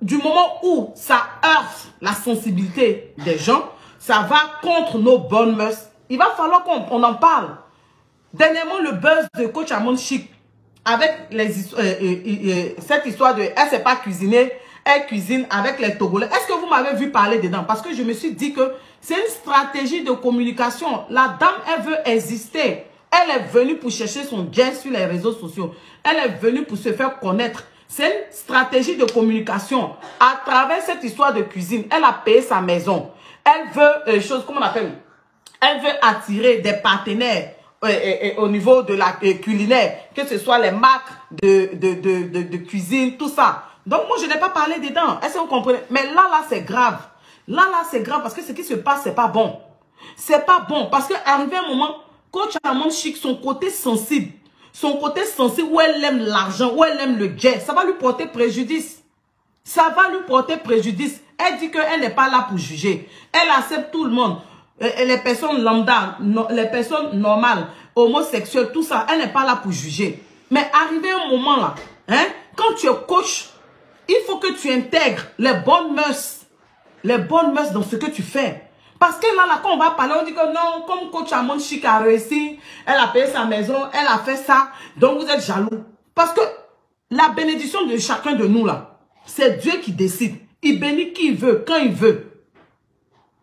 du moment où ça heurte la sensibilité des gens, ça va contre nos bonnes mœurs. Il va falloir qu'on en parle. Dernièrement, le buzz de Coach Amon Chic avec cette histoire de elle ne sait pas cuisiner, elle cuisine avec les Togolais. Est-ce que vous m'avez vu parler dedans? Parce que je me suis dit que c'est une stratégie de communication. La dame, elle veut exister. Elle est venue pour chercher son gain sur les réseaux sociaux. Elle est venue pour se faire connaître. C'est une stratégie de communication. À travers cette histoire de cuisine, elle a payé sa maison. Elle veut, comment on appelle? Elle veut attirer des partenaires au niveau de la culinaire, que ce soit les marques de cuisine, tout ça. Donc, moi, je n'ai pas parlé dedans. Est-ce que vous comprenez? Mais là, c'est grave. Là, c'est grave parce que ce qui se passe, c'est pas bon. C'est pas bon parce qu'arrivé un moment, Coach Amon Chic, son côté sensible où elle aime l'argent, où elle aime le jet, ça va lui porter préjudice. Ça va lui porter préjudice. Elle dit qu'elle n'est pas là pour juger. Elle accepte tout le monde. Les personnes lambda, les personnes normales, homosexuelles, tout ça, elle n'est pas là pour juger. Mais arrivé un moment là, hein, quand tu es coach, il faut que tu intègres les bonnes mœurs dans ce que tu fais. Parce que là, quand on va parler, on dit que non, comme Coach Amon Chic a réussi, elle a payé sa maison, elle a fait ça, donc vous êtes jaloux. Parce que la bénédiction de chacun de nous là, c'est Dieu qui décide. Il bénit qui il veut, quand il veut.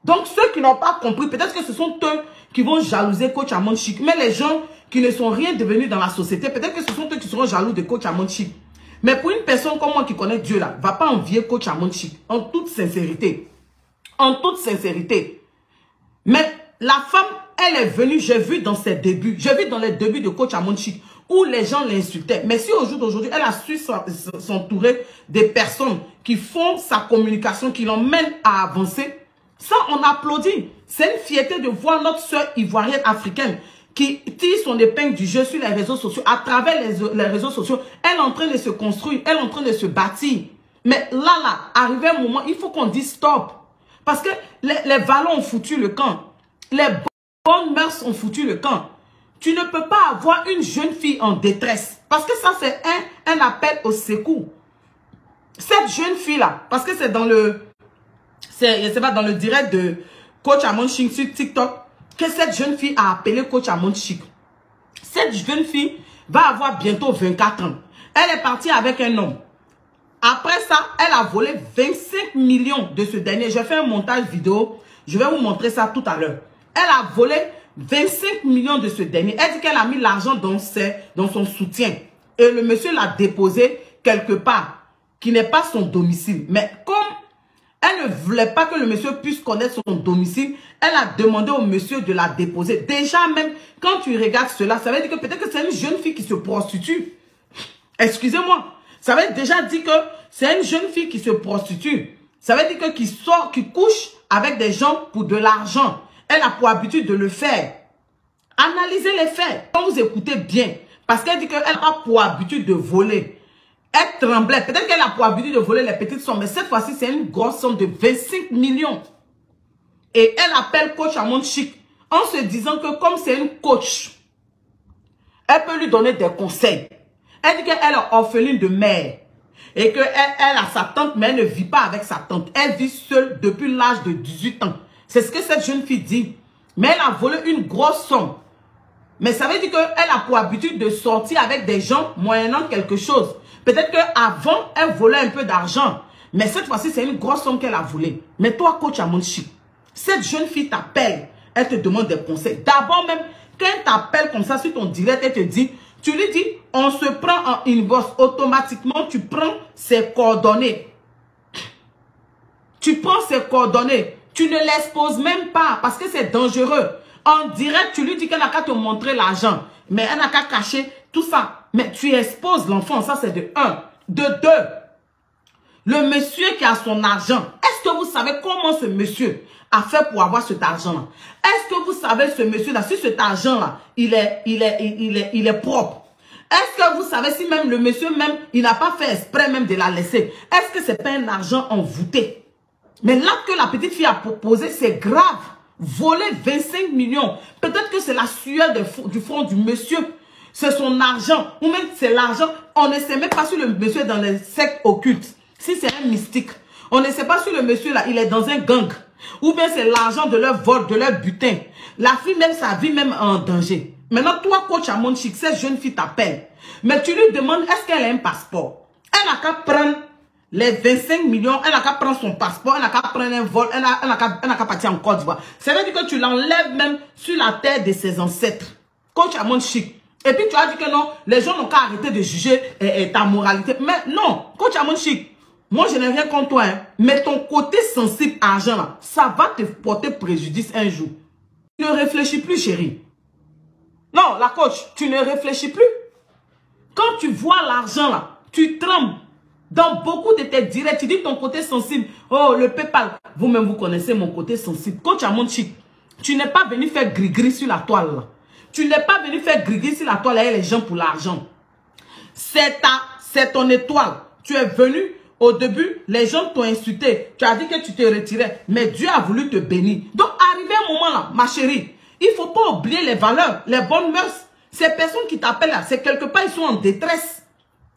Donc ceux qui n'ont pas compris, peut-être que ce sont eux qui vont jalouser Coach Amon Chic. Mais les gens qui ne sont rien devenus dans la société, peut-être que ce sont eux qui seront jaloux de Coach Amon Chic. Mais pour une personne comme moi qui connaît Dieu là, va pas envier Coach Amon Chic. En toute sincérité. En toute sincérité. Mais la femme, elle est venue, j'ai vu dans ses débuts, j'ai vu dans les débuts de Coach Amon Chic, où les gens l'insultaient. Mais si au jour d'aujourd'hui, elle a su s'entourer des personnes qui font sa communication, qui l'emmènent à avancer, ça, on applaudit. C'est une fierté de voir notre sœur ivoirienne africaine qui tire son épingle du jeu sur les réseaux sociaux, à travers les réseaux sociaux. Elle est en train de se construire, elle est en train de se bâtir. Mais là, arrivé un moment, il faut qu'on dise stop. Parce que les valons ont foutu le camp. Les bonnes mœurs ont foutu le camp. Tu ne peux pas avoir une jeune fille en détresse. Parce que ça, c'est un appel au secours. Cette jeune fille-là, parce que c'est dans le... je sais pas, dans le direct de Coach Amon Chic sur TikTok, que cette jeune fille a appelé Coach Amon Chic. Cette jeune fille va avoir bientôt 24 ans. Elle est partie avec un homme. Après ça, elle a volé 25 millions de ce dernier. J'ai fait un montage vidéo. Je vais vous montrer ça tout à l'heure. Elle a volé 25 millions de ce dernier. Elle dit qu'elle a mis l'argent dans son soutien. Et le monsieur l'a déposé quelque part, qui n'est pas son domicile. Mais comme elle ne voulait pas que le monsieur puisse connaître son domicile, elle a demandé au monsieur de la déposer. Déjà même, quand tu regardes cela, ça veut dire que peut-être que c'est une jeune fille qui se prostitue. Excusez-moi. Ça veut déjà dire que c'est une jeune fille qui se prostitue. Ça veut dire que qui couche avec des gens pour de l'argent. Elle a pour habitude de le faire. Analysez les faits. Quand vous écoutez bien, parce qu'elle dit qu'elle a pour habitude de voler. Elle tremblait. Peut-être qu'elle a pour habitude de voler les petites sommes. Mais cette fois-ci, c'est une grosse somme de 25 millions. Et elle appelle Coach Amon Chic en se disant que comme c'est une coach, elle peut lui donner des conseils. Elle dit qu'elle est orpheline de mère. Et qu'elle a sa tante, mais elle ne vit pas avec sa tante. Elle vit seule depuis l'âge de 18 ans. C'est ce que cette jeune fille dit. Mais elle a volé une grosse somme. Mais ça veut dire qu'elle a pour habitude de sortir avec des gens moyennant quelque chose. Peut-être qu'avant, elle volait un peu d'argent. Mais cette fois-ci, c'est une grosse somme qu'elle a volée. Mais toi, Coach Amon Chic, cette jeune fille t'appelle. Elle te demande des conseils. D'abord même, quand elle t'appelle comme ça sur ton direct, elle te dit... Tu lui dis, on se prend en inbox. Automatiquement, tu prends ses coordonnées. Tu prends ses coordonnées. Tu ne l'exposes même pas parce que c'est dangereux. En direct, tu lui dis qu'elle n'a qu'à te montrer l'argent. Mais elle n'a qu'à cacher tout ça. Mais tu exposes l'enfant. Ça, c'est de 1. De 2. Le monsieur qui a son argent. Est-ce que vous savez comment ce monsieur a fait pour avoir cet argent-là? Est-ce que vous savez ce monsieur-là, si cet argent-là, il est propre? Est-ce que vous savez si même le monsieur, même, il n'a pas fait exprès même de la laisser? Est-ce que c'est pas un argent envoûté? Mais là que la petite fille a proposé, c'est grave. Voler 25 millions. Peut-être que c'est la sueur du front du monsieur. C'est son argent. Ou même c'est l'argent. On ne sait même pas si le monsieur est dans les sectes occultes. Si c'est un mystique, on ne sait pas si le monsieur là, il est dans un gang. Ou bien c'est l'argent de leur vol, de leur butin. La fille même, sa vie même en danger. Maintenant, toi, coach Amon Chic, cette jeune fille t'appelle. Mais tu lui demandes, est-ce qu'elle a un passeport? Elle n'a qu'à prendre les 25 millions, elle n'a qu'à prendre son passeport, elle n'a qu'à prendre un vol, elle n'a qu'à partir en Côte d'Ivoire. Ça veut dire que tu l'enlèves même sur la terre de ses ancêtres. Coach Amon Chic. Et puis tu as dit que non, les gens n'ont qu'à arrêter de juger ta moralité. Mais non, coach Amon Chic. Moi, je n'ai rien contre toi, hein. Mais ton côté sensible argent, là, ça va te porter préjudice un jour. Tu ne réfléchis plus, chérie. Non, la coach, tu ne réfléchis plus. Quand tu vois l'argent, là, tu trembles. Dans beaucoup de tes directs, tu dis ton côté sensible. Oh, le PayPal. Vous-même, vous connaissez mon côté sensible. Coach Amon Chic, tu n'es pas venu faire gris-gris sur la toile, là. Tu n'es pas venu faire gris-gris sur la toile avec les gens pour l'argent. C'est ton étoile. Tu es venu. Au début, les gens t'ont insulté. Tu as dit que tu te retirais. Mais Dieu a voulu te bénir. Donc, arrivé un moment là, ma chérie, il ne faut pas oublier les valeurs, les bonnes mœurs. Ces personnes qui t'appellent là, c'est quelque part, ils sont en détresse.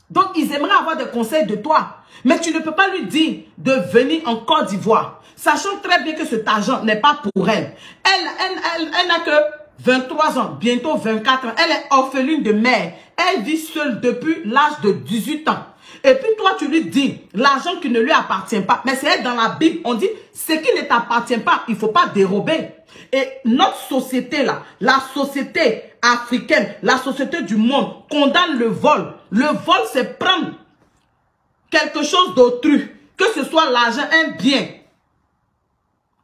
Donc, ils aimeraient avoir des conseils de toi. Mais tu ne peux pas lui dire de venir en Côte d'Ivoire. Sachant très bien que cet argent n'est pas pour elle. Elle n'a que 23 ans, bientôt 24 ans. Elle est orpheline de mère. Elle vit seule depuis l'âge de 18 ans. Et puis toi, tu lui dis l'argent qui ne lui appartient pas. Mais c'est dans la Bible, on dit ce qui ne t'appartient pas, il ne faut pas dérober. Et notre société là, la société africaine, la société du monde condamne le vol. Le vol, c'est prendre quelque chose d'autrui, que ce soit l'argent, un bien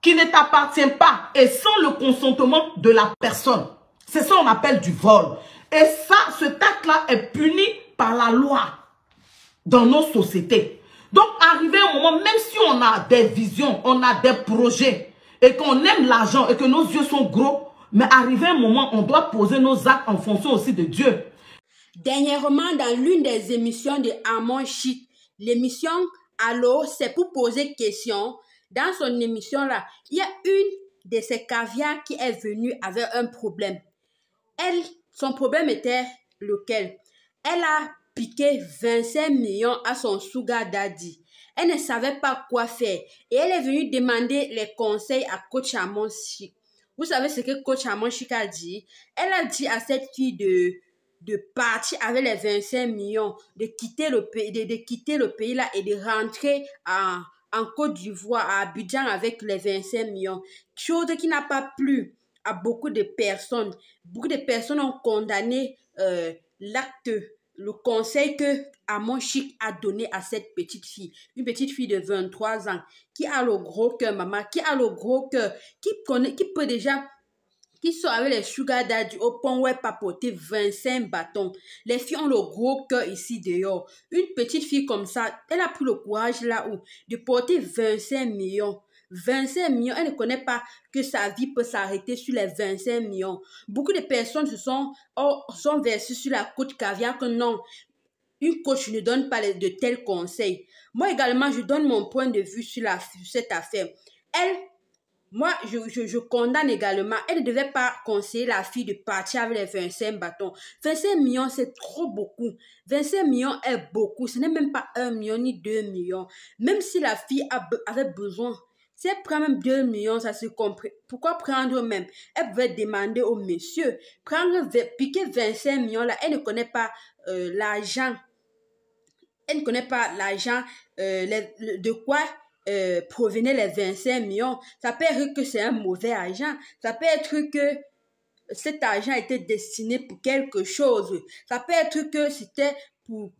qui ne t'appartient pas et sans le consentement de la personne. C'est ça qu'on appelle du vol. Et ça, cet acte-là est puni par la loi dans nos sociétés. Donc, arrivé un moment, même si on a des visions, on a des projets, et qu'on aime l'argent, et que nos yeux sont gros, mais arrivé un moment, on doit poser nos actes en fonction aussi de Dieu. Dernièrement, dans l'une des émissions de Amon Chic, l'émission Allô, c'est pour poser question. Dans son émission-là, il y a une de ces caviars qui est venue avec un problème. Son problème était lequel? Elle a piqué 25 millions à son sugar daddy. Elle ne savait pas quoi faire et elle est venue demander les conseils à coach Amon Chic. Vous savez ce que coach Amon Chic a dit? Elle a dit à cette fille de partir avec les 25 millions, de quitter le pays là et de rentrer en Côte d'Ivoire, à Abidjan avec les 25 millions. Chose qui n'a pas plu à beaucoup de personnes. Beaucoup de personnes ont condamné l'acte, le conseil que Amon Chic a donné à cette petite fille. Une petite fille de 23 ans qui a le gros cœur, maman, qui a le gros cœur, qui peut déjà... qui sont avec les sugar daddy au point où elle papoter 25 bâtons. Les filles ont le gros cœur ici dehors. Une petite fille comme ça, elle a pris le courage là-haut de porter 25 millions. 25 millions, elle ne connaît pas que sa vie peut s'arrêter sur les 25 millions. Beaucoup de personnes sont versées sur la côte caviar que non, une coach ne donne pas de tels conseils. Moi également, je donne mon point de vue sur cette affaire. Moi, je condamne également. Elle ne devait pas conseiller la fille de partir avec les 25 bâtons. 25 millions, c'est trop beaucoup. 25 millions est beaucoup. Ce n'est même pas 1 million ni 2 millions. Même si la fille avait besoin, si elle prend même 2 millions, ça se comprend. Pourquoi prendre même? Elle pouvait demander au monsieur. Piquer 25 millions là, elle ne connaît pas l'argent. Elle ne connaît pas l'argent, de quoi provenaient les 25 millions. Ça peut être que c'est un mauvais argent. Ça peut être que cet argent était destiné pour quelque chose. Ça peut être que c'était pour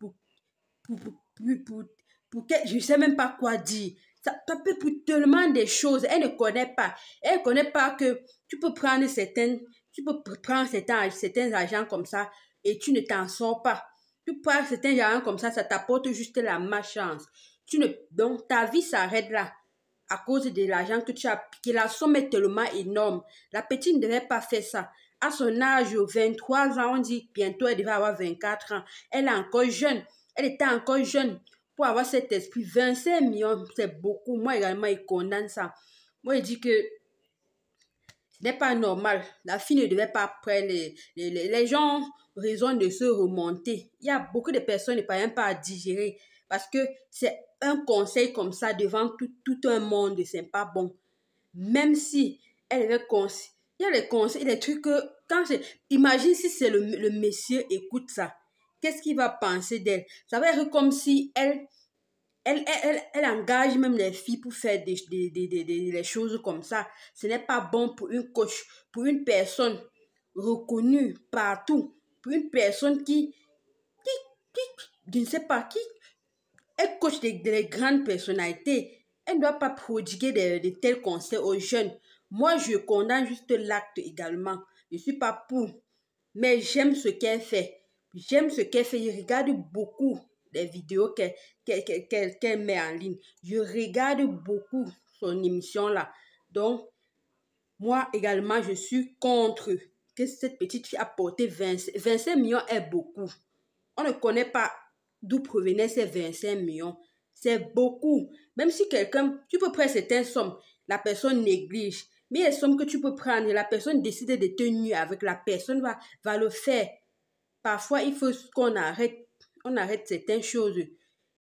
je ne sais même pas quoi dire. Ça peut pour tellement de choses. Elle ne connaît pas. Elle ne connaît pas que tu peux prendre certains argents comme ça et tu ne t'en sors pas. Tu prends certains argents comme ça t'apporte juste la malchance. Donc, ta vie s'arrête là à cause de l'argent que tu as piqué. La somme est tellement énorme. La petite ne devait pas faire ça. À son âge, 23 ans, on dit bientôt elle devait avoir 24 ans. Elle est encore jeune. Elle était encore jeune pour avoir cet esprit. 25 millions, c'est beaucoup. Moi également, il condamne ça. Moi, il dit que ce n'est pas normal. La fille ne devait pas prendre les gens ont raison de se remonter. Il y a beaucoup de personnes qui ne parviennent pas à digérer parce que c'est un conseil comme ça devant tout un monde, c'est pas bon. Même si elle avait conseil, il y a les conseils, des trucs que, imagine si c'est le monsieur écoute ça. Qu'est-ce qu'il va penser d'elle? Ça va être comme si elle engage même les filles pour faire des choses comme ça. Ce n'est pas bon pour une coach, pour une personne reconnue partout, pour une personne qui je ne sais pas, qui est coach des grandes personnalités. Elle ne doit pas prodiguer de tels conseils aux jeunes. Moi, je condamne juste l'acte également. Je ne suis pas pour, mais j'aime ce qu'elle fait. J'aime ce qu'elle fait. Je regarde beaucoup des vidéos qu'elle met en ligne. Je regarde beaucoup son émission-là. Donc, moi également, je suis contre que cette petite fille a porté 25 millions est beaucoup. On ne connaît pas d'où provenaient ces 25 millions. C'est beaucoup. Même si quelqu'un, tu peux prendre certaines sommes, la personne néglige. Mais les sommes que tu peux prendre, la personne décide de te nuire avec, la personne va le faire. Parfois, il faut qu'on arrête certaines choses.